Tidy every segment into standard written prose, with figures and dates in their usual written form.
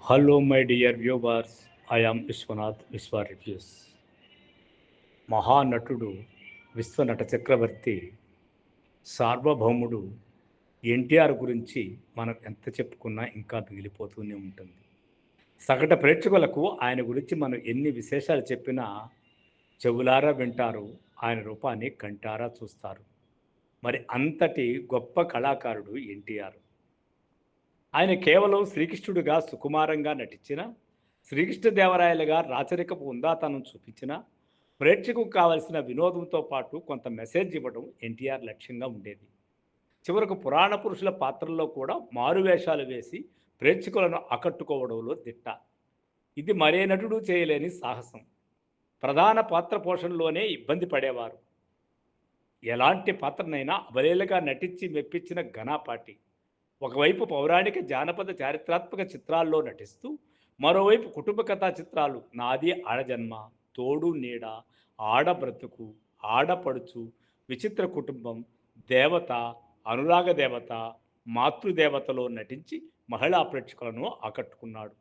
Hello, my dear viewers. I am Vishwanath Vishwa Reviews. మహానటుడు విశ్వనట చక్రవర్తి సార్వభౌముడు ఎన్టీఆర్ గురించి మనం ఎంత చెప్పుకున్నా ఇంకా మిగిలిపోతూనే ఉంటుంది. సగటు ప్రేక్షకులకు ఆయన గురించి మనం ఎన్ని విశేషాలు చెప్పినా చెవులారా వింటారు, ఆయన రూపాన్ని కంటారా చూస్తారు. మరి అంతటి గొప్ప కళాకారుడు ఎన్టీఆర్. ఆయన కేవలం శ్రీకృష్ణుడిగా సుకుమారంగా నటించిన, శ్రీకృష్ణదేవరాయలుగా రాచరికపు ఉందాతనం చూపించిన, ప్రేక్షకుకు కావలసిన వినోదంతో పాటు కొంత మెసేజ్ ఇవ్వడం ఎన్టీఆర్ లక్ష్యంగా ఉండేది. చివరకు పురాణ పురుషుల పాత్రల్లో కూడా మారువేషాలు వేసి ప్రేక్షకులను ఆకట్టుకోవడంలో దిట్ట. ఇది మరే నటుడు చేయలేని సాహసం. ప్రధాన పాత్ర పోషణలోనే ఇబ్బంది పడేవారు. ఎలాంటి పాత్రనైనా అవలీలగా నటించి మెప్పించిన ఘనాపాటి. ఒకవైపు పౌరాణిక జానపద చారిత్రాత్మక చిత్రాల్లో నటిస్తూ, మరోవైపు కుటుంబ కథా చిత్రాలు నాది ఆడజన్మ, తోడు నీడ, ఆడబ్రతుకు, ఆడపడుచు, విచిత్ర కుటుంబం, దేవత, అనురాగ దేవత, మాతృదేవతలో నటించి మహిళా ప్రేక్షకులను ఆకట్టుకున్నాడు.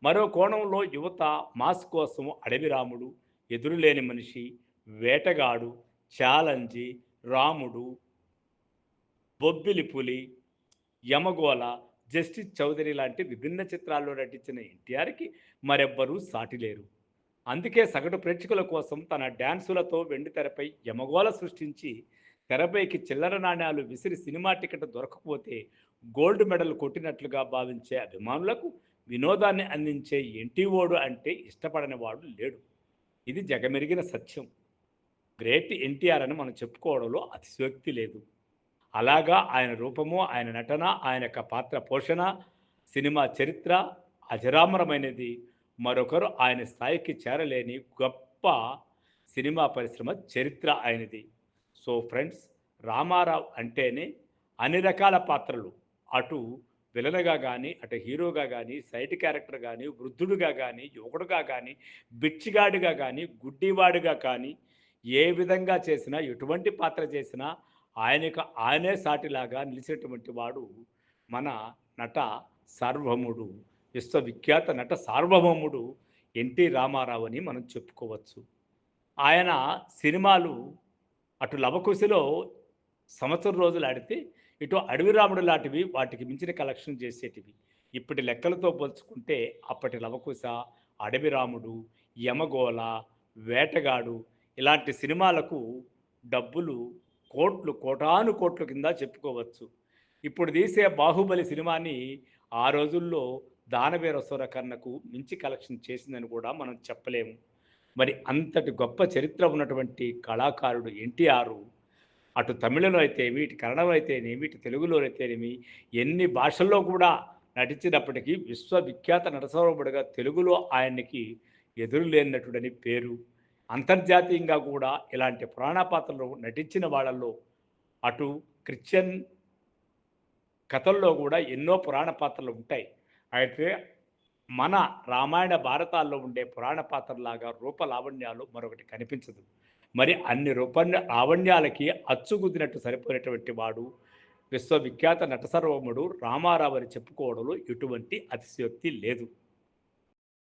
మరో కోణంలో యువత మాస్ కోసం అడవి రాముడు, ఎదురులేని మనిషి, వేటగాడు, ఛాలెంజి, రాముడు, బొబ్బిలి పులి, యమగోళ, జస్టిస్ చౌదరి లాంటి విభిన్న చిత్రాల్లో నటించిన ఎన్టీఆర్కి మరెవ్వరూ సాటిలేరు. అందుకే సగటు ప్రేక్షకుల కోసం తన డ్యాన్సులతో వెండితెరపై యమగోళ సృష్టించి, తెరపైకి చిల్లర నాణ్యాలు విసిరి సినిమా టికెట్ దొరకకపోతే గోల్డ్ మెడల్ కొట్టినట్లుగా భావించే అభిమానులకు వినోదాన్ని అందించే ఎన్టీఓడు అంటే ఇష్టపడని వాడు లేడు. ఇది జగమెరిగిన సత్యం. గ్రేట్ ఎన్టీఆర్ అని మనం చెప్పుకోవడంలో అతిశయోక్తి లేదు. అలాగా ఆయన రూపము, ఆయన నటన, ఆయన యొక్క పాత్ర పోషణ, సినిమా చరిత్ర అజరామరమైనది. మరొకరు ఆయన స్థాయికి చేరలేని గొప్ప సినిమా పరిశ్రమ చరిత్ర ఆయనది. సో ఫ్రెండ్స్, రామారావు అంటేనే అన్ని రకాల పాత్రలు, అటు విలన్గా కానీ, అటు హీరోగా కానీ, సైడ్ క్యారెక్టర్ కానీ, వృద్ధుడుగా కానీ, యువకుడుగా కానీ, బిచ్చిగాడిగా కానీ, గుడ్డివాడిగా కానీ, ఏ విధంగా చేసినా, ఎటువంటి పాత్ర చేసినా ఆయనకు ఆయనే సాటిలాగా నిలిచినటువంటి వాడు మన నట సార్వభౌముడు, విశ్వవిఖ్యాత నట సార్వభౌముడు ఎన్టీ రామారావు అని మనం చెప్పుకోవచ్చు. ఆయన సినిమాలు అటు లవకుశలో సంవత్సరం రోజులు ఆడితే, ఇటు అడవి రాముడు లాంటివి వాటికి మించిన కలెక్షన్ చేసేటివి. ఇప్పటి లెక్కలతో పోల్చుకుంటే అప్పటి లవకుశ, అడవి రాముడు, యమగోళ, వేటగాడు ఇలాంటి సినిమాలకు డబ్బులు కోట్లు, కోటాను కోట్ల కింద చెప్పుకోవచ్చు. ఇప్పుడు తీసే బాహుబలి సినిమాని ఆ రోజుల్లో దానవీర సూరకర్ణకు మించి కలెక్షన్ చేసిందని కూడా మనం చెప్పలేము. మరి అంతటి గొప్ప చరిత్ర ఉన్నటువంటి కళాకారుడు ఎన్టీఆర్ అటు తమిళంలో అయితేనేమి, ఇటు కన్నడం అయితేనేమి, ఇటు తెలుగులో అయితేనేమి, ఎన్ని భాషల్లో కూడా నటించినప్పటికీ విశ్వవిఖ్యాత నటసార్వభౌముడిగా తెలుగులో ఆయనకి ఎదురులేని నటుడని పేరు. అంతర్జాతీయంగా కూడా ఇలాంటి పురాణ పాత్రలు నటించిన వాళ్ళల్లో అటు క్రిస్టియన్ కథల్లో కూడా ఎన్నో పురాణ పాత్రలు ఉంటాయి. అయితే మన రామాయణ భారతాల్లో ఉండే పురాణ పాత్రలాగా రూపలావణ్యాలు మరొకటి కనిపించదు. మరి అన్ని లావణ్యాలకి అచ్చుగుద్దినట్టు సరిపోయినటువంటి వాడు విశ్వవిఖ్యాత నటసార్వభౌముడు రామారావు అని చెప్పుకోవడంలో ఎటువంటి అతిశయోక్తి లేదు.